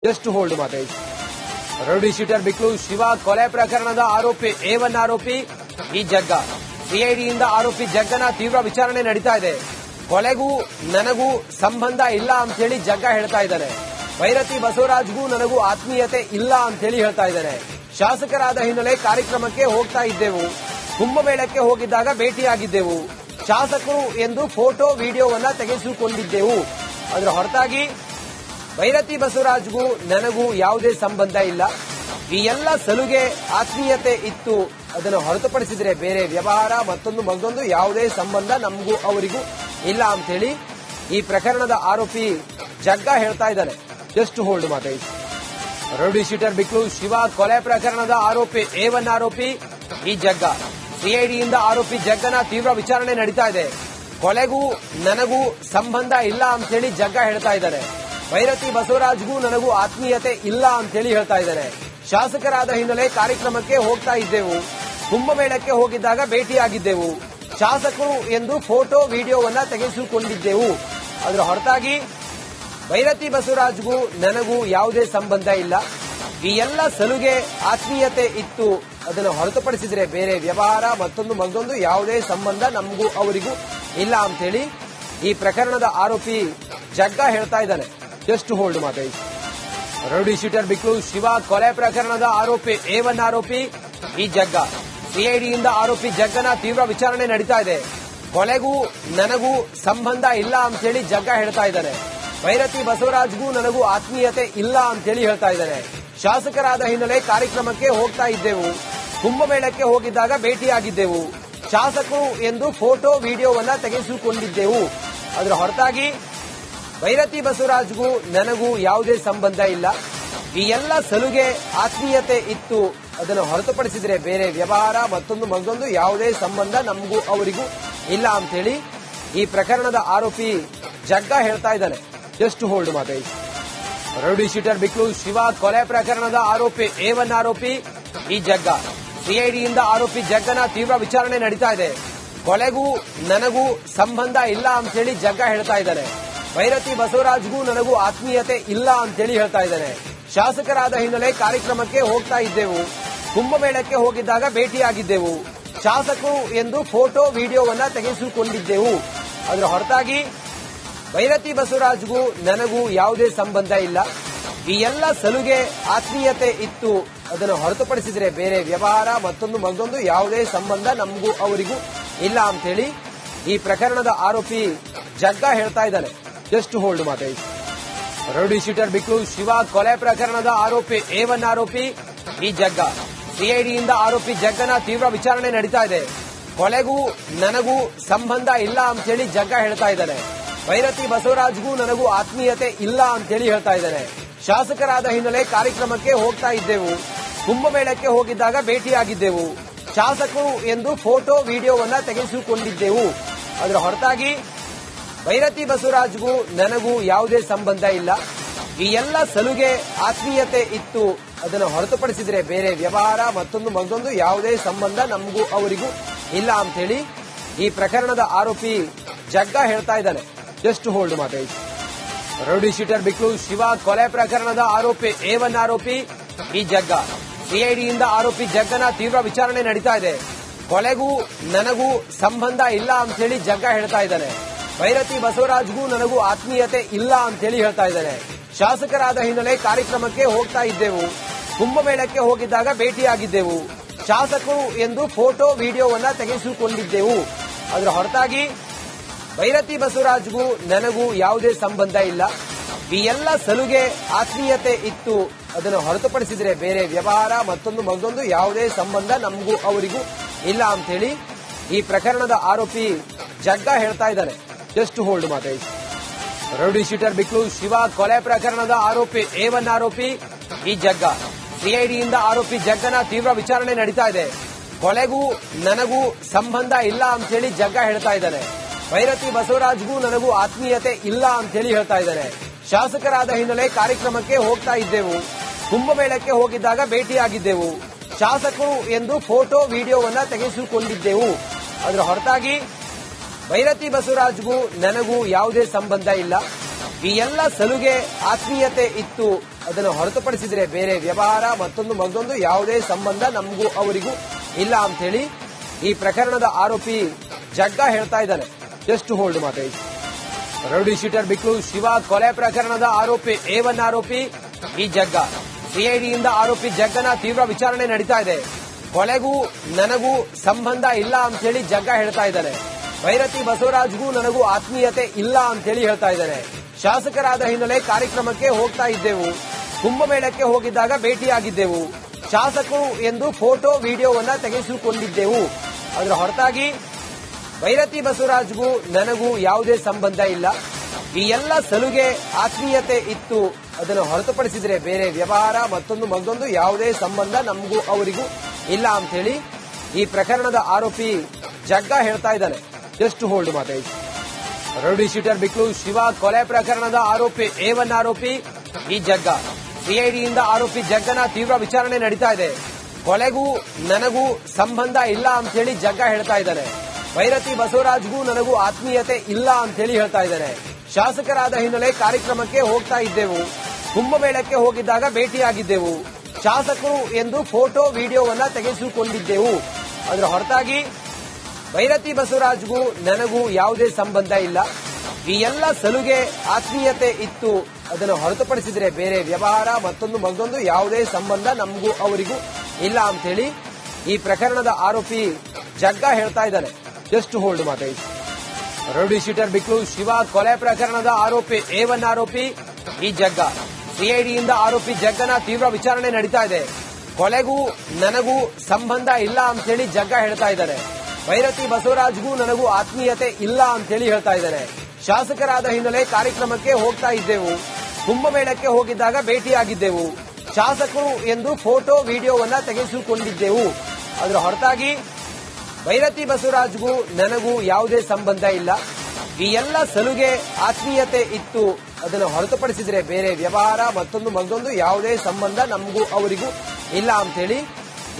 Just hold Matesh. Rowdy sheeter Biklu Shiva ಕೊಲೆ ಪ್ರಕರಣದ ಆರೋಪಿ A1 ಆರೋಪಿ ಈ ಜಗ್ಗ. ಸಿಐಡಿಯಿಂದ ಆರೋಪಿ ಜಗ್ಗನ ತೀವ್ರ ವಿಚಾರಣೆ ನಡೀತಾ ಇದೆ. ಕೊಲೆಗೂ ನನಗೂ ಸಂಬಂಧ ಇಲ್ಲ ಅಂತ ಹೇಳಿ ಜಗ್ಗ ಹೇಳ್ತಾ ಇದ್ದಾನೆ. ಭೈರತಿ ಬಸವರಾಜ್ಗೂ ನನಗೂ ಆತ್ಮೀಯತೆ ಇಲ್ಲ ಅಂತ ಹೇಳಿ ಹೇಳ್ತಾ ಇದ್ದಾನೆ. ಶಾಸಕರಾದ ಹಿನ್ನೆಲೆ ಕಾರ್ಯಕ್ರಮಕ್ಕೆ ಹೋಗ್ತಾ ಇದ್ದೆವು. ಕುಂಭಮೇಳಕ್ಕೆ ಹೋಗಿದ್ದಾಗ ಭೇಟಿಯಾಗಿದ್ದೆವು. ಶಾಸಕರು ಎಂದು ಫೋಟೋ ವಿಡಿಯೋವನ್ನ ತೆಗೆಸಿಕೊಂಡಿದ್ದೆವು. ಅದರ ಹೊರತಾಗಿ ಭೈರತಿ ಬಸವರಾಜ್ಗೂ ನನಗೂ ಯಾವುದೇ ಸಂಬಂಧ ಇಲ್ಲ. ಈ ಎಲ್ಲ ಸಲುಗೆ ಆತ್ಮೀಯತೆ ಇತ್ತು. ಅದನ್ನು ಹೊರತುಪಡಿಸಿದರೆ ಬೇರೆ ವ್ಯವಹಾರ ಮತ್ತೊಂದು ಯಾವುದೇ ಸಂಬಂಧ ನಮಗೂ ಅವರಿಗೂ ಇಲ್ಲ ಅಂತ ಹೇಳಿ ಈ ಪ್ರಕರಣದ ಆರೋಪಿ ಜಗ್ಗ ಹೇಳ್ತಾ ಇದ್ದಾನೆ. Just hold Matesh. Rowdy sheeter Biklu Shiva ಕೊಲೆ ಪ್ರಕರಣದ ಆರೋಪಿ A1 ಆರೋಪಿ ಈ ಜಗ್ಗ. ಸಿಐಡಿಯಿಂದ ಆರೋಪಿ ಜಗ್ಗನ ತೀವ್ರ ವಿಚಾರಣೆ ನಡೀತಾ ಇದೆ. ಕೊಲೆಗೂ ನನಗೂ ಸಂಬಂಧ ಇಲ್ಲ ಅಂತ ಹೇಳಿ ಜಗ್ಗ ಹೇಳ್ತಾ ಇದ್ದಾನೆ. ಭೈರತಿ ಬಸವರಾಜ್ಗೂ ನನಗೂ ಆತ್ಮೀಯತೆ ಇಲ್ಲ ಅಂತ ಹೇಳಿ ಹೇಳ್ತಾ ಇದ್ದಾನೆ. ಶಾಸಕರಾದ ಹಿನ್ನೆಲೆ ಕಾರ್ಯಕ್ರಮಕ್ಕೆ ಹೋಗ್ತಾ ಇದ್ದೆವು. ಕುಂಭಮೇಳಕ್ಕೆ ಹೋಗಿದ್ದಾಗ ಭೇಟಿಯಾಗಿದ್ದೆವು. ಶಾಸಕರು ಎಂದು ಫೋಟೋ ವಿಡಿಯೋವನ್ನ ತೆಗೆಸಿಕೊಂಡಿದ್ದೆವು. ಅದರ ಹೊರತಾಗಿ ಭೈರತಿ ಬಸವರಾಜ್ಗೂ ನನಗೂ ಯಾವುದೇ ಸಂಬಂಧ ಇಲ್ಲ. ಈ ಎಲ್ಲ ಸಲುಗೆ ಆತ್ಮೀಯತೆ ಇತ್ತು. ಅದನ್ನು ಹೊರತುಪಡಿಸಿದರೆ ಬೇರೆ ವ್ಯವಹಾರ ಮತ್ತೊಂದು ಯಾವುದೇ ಸಂಬಂಧ ನಮಗೂ ಅವರಿಗೂ ಇಲ್ಲ ಅಂತ ಹೇಳಿ ಈ ಪ್ರಕರಣದ ಆರೋಪಿ ಜಗ್ಗ ಹೇಳ್ತಾ ಇದ್ದಾನೆ. Just hold Matesh. Rowdy sheeter Biklu Shiva ಕೊಲೆ ಪ್ರಕರಣದ ಆರೋಪಿ A1 ಆರೋಪಿ ಈ ಜಗ್ಗ. ಸಿಐಡಿಯಿಂದ ಆರೋಪಿ ಜಗ್ಗನ ತೀವ್ರ ವಿಚಾರಣೆ ನಡೀತಾ ಇದೆ. ಕೊಲೆಗೂ ನನಗೂ ಸಂಬಂಧ ಇಲ್ಲ ಅಂತ ಹೇಳಿ ಜಗ್ಗ ಹೇಳ್ತಾ ಇದ್ದಾನೆ. ಭೈರತಿ ಬಸವರಾಜ್ಗೂ ನನಗೂ ಆತ್ಮೀಯತೆ ಇಲ್ಲ ಅಂತ ಹೇಳಿ ಹೇಳ್ತಾ ಇದ್ದಾನೆ. ಶಾಸಕರಾದ ಹಿನ್ನೆಲೆ ಕಾರ್ಯಕ್ರಮಕ್ಕೆ ಹೋಗ್ತಾ ಇದ್ದೆವು. ಕುಂಭಮೇಳಕ್ಕೆ ಹೋಗಿದ್ದಾಗ ಭೇಟಿಯಾಗಿದ್ದೆವು. ಶಾಸಕರು ಎಂದು ಫೋಟೋ ವಿಡಿಯೋವನ್ನ ತೆಗೆಸಿಕೊಂಡಿದ್ದೆವು. ಅದರ ಹೊರತಾಗಿ ಭೈರತಿ ಬಸವರಾಜ್ಗೂ ನನಗೂ ಯಾವುದೇ ಸಂಬಂಧ ಇಲ್ಲ. ಈ ಎಲ್ಲ ಸಲುಗೆ ಆತ್ಮೀಯತೆ ಇತ್ತು. ಅದನ್ನು ಹೊರತುಪಡಿಸಿದರೆ ಬೇರೆ ವ್ಯವಹಾರ ಮತ್ತೊಂದು ಯಾವುದೇ ಸಂಬಂಧ ನಮಗೂ ಅವರಿಗೂ ಇಲ್ಲ ಅಂತ ಹೇಳಿ ಈ ಪ್ರಕರಣದ ಆರೋಪಿ ಜಗ್ಗ ಹೇಳ್ತಾ ಇದ್ದಾನೆ. Just hold Matesh. Rowdy sheeter Biklu Shiva ಕೊಲೆ ಪ್ರಕರಣದ ಆರೋಪಿ A1 ಆರೋಪಿ ಈ ಜಗ್ಗ. ಸಿಐಡಿಯಿಂದ ಆರೋಪಿ ಜಗ್ಗನ ತೀವ್ರ ವಿಚಾರಣೆ ನಡೀತಾ ಇದೆ. ಕೊಲೆಗೂ ನನಗೂ ಸಂಬಂಧ ಇಲ್ಲ ಅಂತ ಹೇಳಿ ಜಗ್ಗ ಹೇಳ್ತಾ ಇದ್ದಾನೆ. ಭೈರತಿ ಬಸವರಾಜ್ಗೂ ನನಗೂ ಆತ್ಮೀಯತೆ ಇಲ್ಲ ಅಂತ ಹೇಳಿ ಹೇಳ್ತಾ ಇದ್ದಾನೆ. ಶಾಸಕರಾದ ಹಿನ್ನೆಲೆ ಕಾರ್ಯಕ್ರಮಕ್ಕೆ ಹೋಗ್ತಾ ಇದ್ದೆವು. ಕುಂಭಮೇಳಕ್ಕೆ ಹೋಗಿದ್ದಾಗ ಭೇಟಿಯಾಗಿದ್ದೆವು. ಶಾಸಕರು ಎಂದು ಫೋಟೋ ವಿಡಿಯೋವನ್ನ ತೆಗೆಸಿಕೊಂಡಿದ್ದೆವು. ಅದರ ಹೊರತಾಗಿ ಭೈರತಿ ಬಸವರಾಜ್ಗೂ ನನಗೂ ಯಾವುದೇ ಸಂಬಂಧ ಇಲ್ಲ. ಈ ಎಲ್ಲ ಸಲುಗೆ ಆತ್ಮೀಯತೆ ಇತ್ತು. ಅದನ್ನು ಹೊರತುಪಡಿಸಿದರೆ ಬೇರೆ ವ್ಯವಹಾರ ಮತ್ತೊಂದು ಯಾವುದೇ ಸಂಬಂಧ ನಮಗೂ ಅವರಿಗೂ ಇಲ್ಲ ಅಂತ ಹೇಳಿ ಈ ಪ್ರಕರಣದ ಆರೋಪಿ ಜಗ್ಗ ಹೇಳ್ತಾ ಇದ್ದಾನೆ. Just hold Matesh. Rowdy sheeter Biklu Shiva ಕೊಲೆ ಪ್ರಕರಣದ ಆರೋಪಿ A1 ಆರೋಪಿ ಈ ಜಗ್ಗ. ಸಿಐಡಿಯಿಂದ ಆರೋಪಿ ಜಗ್ಗನ ತೀವ್ರ ವಿಚಾರಣೆ ನಡೀತಾ ಇದೆ. ಕೊಲೆಗೂ ನನಗೂ ಸಂಬಂಧ ಇಲ್ಲ ಅಂತ ಹೇಳಿ ಜಗ್ಗ ಹೇಳ್ತಾ ಇದ್ದಾನೆ. ಭೈರತಿ ಬಸವರಾಜ್ಗೂ ನನಗೂ ಆತ್ಮೀಯತೆ ಇಲ್ಲ ಅಂತ ಹೇಳಿ ಹೇಳ್ತಾ ಇದ್ದಾನೆ. ಶಾಸಕರಾದ ಹಿನ್ನೆಲೆ ಕಾರ್ಯಕ್ರಮಕ್ಕೆ ಹೋಗ್ತಾ ಇದ್ದೆವು. ಕುಂಭಮೇಳಕ್ಕೆ ಹೋಗಿದ್ದಾಗ ಭೇಟಿಯಾಗಿದ್ದೆವು. ಶಾಸಕರು ಎಂದು ಫೋಟೋ ವಿಡಿಯೋವನ್ನ ತೆಗೆಸಿಕೊಂಡಿದ್ದೆವು. ಅದರ ಹೊರತಾಗಿ ಭೈರತಿ ಬಸವರಾಜ್ಗೂ ನನಗೂ ಯಾವುದೇ ಸಂಬಂಧ ಇಲ್ಲ. ಈ ಎಲ್ಲ ಸಲುಗೆ ಆತ್ಮೀಯತೆ ಇತ್ತು. ಅದನ್ನು ಹೊರತುಪಡಿಸಿದರೆ ಬೇರೆ ವ್ಯವಹಾರ ಮತ್ತೊಂದು ಯಾವುದೇ ಸಂಬಂಧ ನಮಗೂ ಅವರಿಗೂ ಇಲ್ಲ ಅಂತ ಹೇಳಿ ಈ ಪ್ರಕರಣದ ಆರೋಪಿ ಜಗ್ಗ ಹೇಳ್ತಾ ಇದ್ದಾನೆ. Just hold Matesh. Rowdy sheeter Biklu Shiva ಕೊಲೆ ಪ್ರಕರಣದ ಆರೋಪಿ A1 ಆರೋಪಿ ಈ ಜಗ್ಗ. ಸಿಐಡಿಯಿಂದ ಆರೋಪಿ ಜಗ್ಗನ ತೀವ್ರ ವಿಚಾರಣೆ ನಡೀತಾ ಇದೆ. ಕೊಲೆಗೂ ನನಗೂ ಸಂಬಂಧ ಇಲ್ಲ ಅಂತ ಹೇಳಿ ಜಗ್ಗ ಹೇಳ್ತಾ ಇದ್ದಾನೆ. ಭೈರತಿ ಬಸವರಾಜ್ಗೂ ನನಗೂ ಆತ್ಮೀಯತೆ ಇಲ್ಲ ಅಂತ ಹೇಳಿ ಹೇಳ್ತಾ ಇದ್ದಾನೆ. ಶಾಸಕರಾದ ಹಿನ್ನೆಲೆ ಕಾರ್ಯಕ್ರಮಕ್ಕೆ ಹೋಗ್ತಾ ಇದ್ದೆವು. ಕುಂಭಮೇಳಕ್ಕೆ ಹೋಗಿದ್ದಾಗ ಭೇಟಿಯಾಗಿದ್ದೆವು. ಶಾಸಕರು ಎಂದು ಫೋಟೋ ವಿಡಿಯೋವನ್ನ ತೆಗೆಸಿಕೊಂಡಿದ್ದೆವು. ಅದರ ಹೊರತಾಗಿ ಭೈರತಿ ಬಸವರಾಜ್ಗೂ ನನಗೂ ಯಾವುದೇ ಸಂಬಂಧ ಇಲ್ಲ. ಈ ಎಲ್ಲ ಸಲುಗೆ ಆತ್ಮೀಯತೆ ಇತ್ತು. ಅದನ್ನು ಹೊರತುಪಡಿಸಿದರೆ ಬೇರೆ ವ್ಯವಹಾರ ಮತ್ತೊಂದು ಯಾವುದೇ ಸಂಬಂಧ ನಮಗೂ ಅವರಿಗೂ ಇಲ್ಲ ಅಂತ ಹೇಳಿ ಈ ಪ್ರಕರಣದ ಆರೋಪಿ ಜಗ್ಗ ಹೇಳ್ತಾ ಇದ್ದಾನೆ. Just hold Matesh. Rowdy sheeter Biklu Shiva ಕೊಲೆ ಪ್ರಕರಣದ ಆರೋಪಿ A1 ಆರೋಪಿ ಈ ಜಗ್ಗ. ಸಿಐಡಿಯಿಂದ ಆರೋಪಿ ಜಗ್ಗನ ತೀವ್ರ ವಿಚಾರಣೆ ನಡೀತಾ ಇದೆ. ಕೊಲೆಗೂ ನನಗೂ ಸಂಬಂಧ ಇಲ್ಲ ಅಂತ ಹೇಳಿ ಜಗ್ಗ ಹೇಳ್ತಾ ಇದ್ದಾನೆ. ಭೈರತಿ ಬಸವರಾಜ್ಗೂ ನನಗೂ ಆತ್ಮೀಯತೆ ಇಲ್ಲ ಅಂತ ಹೇಳಿ ಹೇಳ್ತಾ ಇದ್ದಾನೆ. ಶಾಸಕರಾದ ಹಿನ್ನೆಲೆ ಕಾರ್ಯಕ್ರಮಕ್ಕೆ ಹೋಗ್ತಾ ಇದ್ದೆವು. ಕುಂಭಮೇಳಕ್ಕೆ ಹೋಗಿದ್ದಾಗ ಭೇಟಿಯಾಗಿದ್ದೆವು. ಶಾಸಕರು ಎಂದು ಫೋಟೋ ವಿಡಿಯೋವನ್ನ ತೆಗೆಸಿಕೊಂಡಿದ್ದೆವು. ಅದರ ಹೊರತಾಗಿ ಭೈರತಿ ಬಸವರಾಜ್ಗೂ ನನಗೂ ಯಾವುದೇ ಸಂಬಂಧ ಇಲ್ಲ. ಈ ಎಲ್ಲ ಸಲುಗೆ ಆತ್ಮೀಯತೆ ಇತ್ತು. ಅದನ್ನು ಹೊರತುಪಡಿಸಿದ್ರೆ ಬೇರೆ ವ್ಯವಹಾರ ಮತ್ತೊಂದು ಯಾವುದೇ ಸಂಬಂಧ ನಮಗೂ ಅವರಿಗೂ ಇಲ್ಲ ಅಂತ ಹೇಳಿ ಈ ಪ್ರಕರಣದ ಆರೋಪಿ ಜಗ್ಗ ಹೇಳ್ತಾ ಇದ್ದಾನೆ. ಜಸ್ಟ್ ಹೋಲ್ಡ್ ಮಾತೆ. ರೌಡಿ ಶೀಟರ್ ಬಿಕ್ಲು ಶಿವ ಕೊಲೆ ಪ್ರಕರಣದ ಆರೋಪಿ A1 ಆರೋಪಿ ಈ ಜಗ್ಗ. ಸಿಐಡಿಯಿಂದ ಆರೋಪಿ ಜಗ್ಗನ ತೀವ್ರ ವಿಚಾರಣೆ ನಡೀತಾ ಇದೆ. ಕೊಲೆಗೂ ನನಗೂ ಸಂಬಂಧ ಇಲ್ಲ ಅಂತ ಹೇಳಿ ಜಗ್ಗ ಹೇಳ್ತಾ ಇದ್ದಾನೆ. ಭೈರತಿ ಬಸವರಾಜ್ಗೂ ನನಗೂ ಆತ್ಮೀಯತೆ ಇಲ್ಲ ಅಂತ ಹೇಳಿ ಹೇಳ್ತಾ ಇದ್ದಾನೆ. ಶಾಸಕರಾದ ಹಿನ್ನೆಲೆ ಕಾರ್ಯಕ್ರಮಕ್ಕೆ ಹೋಗ್ತಾ ಇದ್ದೆವು. ಕುಂಭಮೇಳಕ್ಕೆ ಹೋಗಿದ್ದಾಗ ಭೇಟಿಯಾಗಿದ್ದೆವು. ಶಾಸಕರು ಎಂದು ಫೋಟೋ ವಿಡಿಯೋವನ್ನ ತೆಗೆಸಿಕೊಂಡಿದ್ದೆವು. ಅದರ ಹೊರತಾಗಿ ಭೈರತಿ ಬಸವರಾಜ್ಗೂ ನನಗೂ ಯಾವುದೇ ಸಂಬಂಧ ಇಲ್ಲ. ಈ ಎಲ್ಲ ಸಲುಗೆ ಆತ್ಮೀಯತೆ ಇತ್ತು. ಅದನ್ನು ಹೊರತುಪಡಿಸಿದ್ರೆ ಬೇರೆ ವ್ಯವಹಾರ ಮತ್ತೊಂದು ಯಾವುದೇ ಸಂಬಂಧ ನಮಗೂ ಅವರಿಗೂ ಇಲ್ಲ ಅಂತ ಹೇಳಿ ಈ ಪ್ರಕರಣದ ಆರೋಪಿ ಜಗ್ಗ ಹೇಳ್ತಾ ಇದ್ದಾನೆ. ಜಸ್ಟ್ ಹೋಲ್ಡ್ ಮಾತೆ. ರೌಡಿ ಶೀಟರ್ ಬಿಕ್ಲು ಶಿವ ಕೊಲೆ ಪ್ರಕರಣದ ಆರೋಪಿ A1 ಆರೋಪಿ ಈ ಜಗ್ಗ. ಸಿಐಡಿಯಿಂದ ಆರೋಪಿ ಜಗ್ಗನ ತೀವ್ರ ವಿಚಾರಣೆ ನಡೀತಾ ಇದೆ. ಕೊಲೆಗೂ ನನಗೂ ಸಂಬಂಧ ಇಲ್ಲ ಅಂತ ಹೇಳಿ ಜಗ್ಗ ಹೇಳ್ತಾ ಇದ್ದಾನೆ. ಭೈರತಿ ಬಸವರಾಜ್ಗೂ ನನಗೂ ಆತ್ಮೀಯತೆ ಇಲ್ಲ ಅಂತ ಹೇಳಿ ಹೇಳ್ತಾ ಇದ್ದಾನೆ. ಶಾಸಕರಾದ ಹಿನ್ನೆಲೆ ಕಾರ್ಯಕ್ರಮಕ್ಕೆ ಹೋಗ್ತಾ ಇದ್ದೆವು. ಕುಂಭಮೇಳಕ್ಕೆ ಹೋಗಿದ್ದಾಗ ಭೇಟಿಯಾಗಿದ್ದೆವು. ಶಾಸಕರು ಎಂದು ಫೋಟೋ ವಿಡಿಯೋವನ್ನ ತೆಗೆಸಿಕೊಂಡಿದ್ದೆವು. ಅದರ ಹೊರತಾಗಿ ಭೈರತಿ ಬಸವರಾಜ್ಗೂ ನನಗೂ ಯಾವುದೇ ಸಂಬಂಧ ಇಲ್ಲ. ಈ ಎಲ್ಲ ಸಲುಗೆ ಆತ್ಮೀಯತೆ ಇತ್ತು. ಅದನ್ನು ಹೊರತುಪಡಿಸಿದ್ರೆ ಬೇರೆ ವ್ಯವಹಾರ ಮತ್ತೊಂದು ಯಾವುದೇ ಸಂಬಂಧ ನಮಗೂ ಅವರಿಗೂ ಇಲ್ಲ ಅಂತ ಹೇಳಿ ಈ ಪ್ರಕರಣದ ಆರೋಪಿ ಜಗ್ಗ ಹೇಳ್ತಾ ಇದ್ದಾನೆ. ಜಸ್ಟ್ ಹೋಲ್ಡ್ ಮಾತೆ. ರೌಡಿ ಶೀಟರ್ ಬಿಕ್ಲು ಶಿವ ಕೊಲೆ ಪ್ರಕರಣದ ಆರೋಪಿ A1 ಆರೋಪಿ ಈ ಜಗ್ಗ. ಸಿಐಡಿಯಿಂದ ಆರೋಪಿ ಜಗ್ಗನ ತೀವ್ರ ವಿಚಾರಣೆ ನಡೀತಾ ಇದೆ. ಕೊಲೆಗೂ ನನಗೂ ಸಂಬಂಧ ಇಲ್ಲ ಅಂತ ಹೇಳಿ ಜಗ್ಗ ಹೇಳ್ತಾ ಇದ್ದಾನೆ. ಭೈರತಿ ಬಸವರಾಜ್ಗೂ ನನಗೂ ಆತ್ಮೀಯತೆ ಇಲ್ಲ ಅಂತ ಹೇಳಿ ಹೇಳ್ತಾ ಇದ್ದಾನೆ. ಶಾಸಕರಾದ ಹಿನ್ನೆಲೆ ಕಾರ್ಯಕ್ರಮಕ್ಕೆ ಹೋಗ್ತಾ ಇದ್ದೆವು. ಕುಂಭಮೇಳಕ್ಕೆ ಹೋಗಿದ್ದಾಗ ಭೇಟಿಯಾಗಿದ್ದೆವು. ಶಾಸಕರು ಎಂದು ಫೋಟೋ ವಿಡಿಯೋವನ್ನ ತೆಗೆಸಿಕೊಂಡಿದ್ದೆವು. ಅದರ ಹೊರತಾಗಿ ಭೈರತಿ ಬಸವರಾಜ್ಗೂ ನನಗೂ ಯಾವುದೇ ಸಂಬಂಧ ಇಲ್ಲ. ಈ ಎಲ್ಲ ಸಲುಗೆ ಆತ್ಮೀಯತೆ ಇತ್ತು. ಅದನ್ನು ಹೊರತುಪಡಿಸಿದ್ರೆ ಬೇರೆ ವ್ಯವಹಾರ ಮತ್ತೊಂದು ಯಾವುದೇ ಸಂಬಂಧ ನಮಗೂ ಅವರಿಗೂ ಇಲ್ಲ ಅಂತ ಹೇಳಿ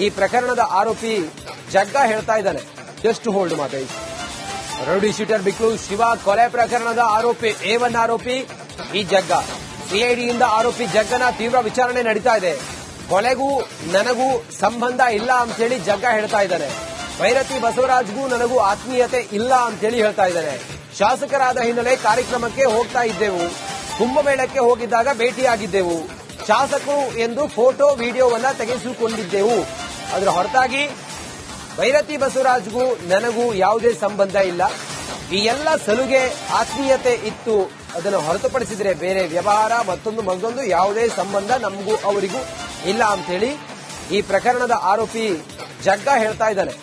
ಈ ಪ್ರಕರಣದ ಆರೋಪಿ ಜಗ್ಗ ಹೇಳ್ತಾ ಇದ್ದಾನೆ. ಜಸ್ಟ್ ಹೋಲ್ಡ್ ಮಾತೆ. ರೌಡಿ ಶೀಟರ್ ಬಿಕ್ಲು ಶಿವ ಕೊಲೆ ಪ್ರಕರಣದ ಆರೋಪಿ A1 ಆರೋಪಿ ಈ ಜಗ್ಗ. ಸಿಐಡಿಯಿಂದ ಆರೋಪಿ ಜಗ್ಗನ ತೀವ್ರ ವಿಚಾರಣೆ ನಡೀತಾ ಇದೆ. ಕೊಲೆಗೂ ನನಗೂ ಸಂಬಂಧ ಇಲ್ಲ ಅಂತ ಹೇಳಿ ಜಗ್ಗ ಹೇಳ್ತಾ ಇದ್ದಾನೆ. ಭೈರತಿ ಬಸವರಾಜ್ಗೂ ನನಗೂ ಆತ್ಮೀಯತೆ ಇಲ್ಲ ಅಂತ ಹೇಳಿ ಹೇಳ್ತಾ ಇದ್ದಾನೆ. ಶಾಸಕರಾದ ಹಿನ್ನೆಲೆ ಕಾರ್ಯಕ್ರಮಕ್ಕೆ ಹೋಗ್ತಾ ಇದ್ದೆವು. ಕುಂಭಮೇಳಕ್ಕೆ ಹೋಗಿದ್ದಾಗ ಭೇಟಿಯಾಗಿದ್ದೆವು. ಶಾಸಕರು ಎಂದು ಫೋಟೋ ವಿಡಿಯೋವನ್ನ ತೆಗೆಸಿಕೊಂಡಿದ್ದೆವು. ಅದರ ಹೊರತಾಗಿ ಭೈರತಿ ಬಸವರಾಜ್ಗೂ ನನಗೂ ಯಾವುದೇ ಸಂಬಂಧ ಇಲ್ಲ. ಈ ಎಲ್ಲ ಸಲುಗೆ ಆತ್ಮೀಯತೆ ಇತ್ತು. ಅದನ್ನು ಹೊರತುಪಡಿಸಿದ್ರೆ ಬೇರೆ ವ್ಯವಹಾರ ಮತ್ತೊಂದು ಯಾವುದೇ ಸಂಬಂಧ ನಮಗೂ ಅವರಿಗೂ ಇಲ್ಲ ಅಂತ ಹೇಳಿ ಈ ಪ್ರಕರಣದ ಆರೋಪಿ ಜಗ್ಗ ಹೇಳ್ತಾ ಇದ್ದಾನೆ.